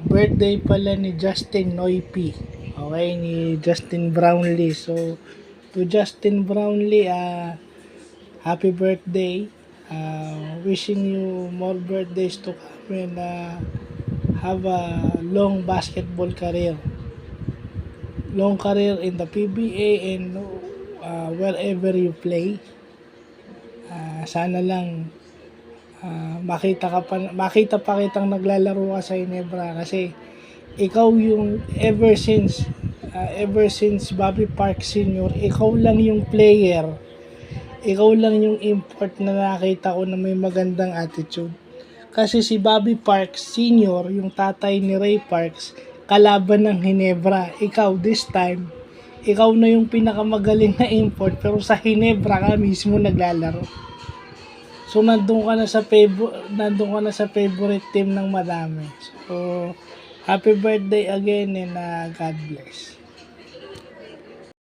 Birthday pala ni Justin Noypi. Okay, ni Justin Brownlee. So, to Justin Brownlee, happy birthday. Wishing you more birthdays to come and have a long basketball career. Long career in the PBA and wherever you play. Sana lang makita pa kitang naglalaro ka sa Ginebra kasi ikaw yung ever since Bobby Park Sr., ikaw lang yung player, ikaw lang yung import na nakita ko na may magandang attitude. Kasi si Bobby Parks Sr., yung tatay ni Ray Parks, kalaban ng Ginebra. Ikaw this time, ikaw na yung pinakamagaling na import pero sa Ginebra ka mismo naglalaro. So nandun ka na sa favorite team ng madami. So happy birthday again and God bless.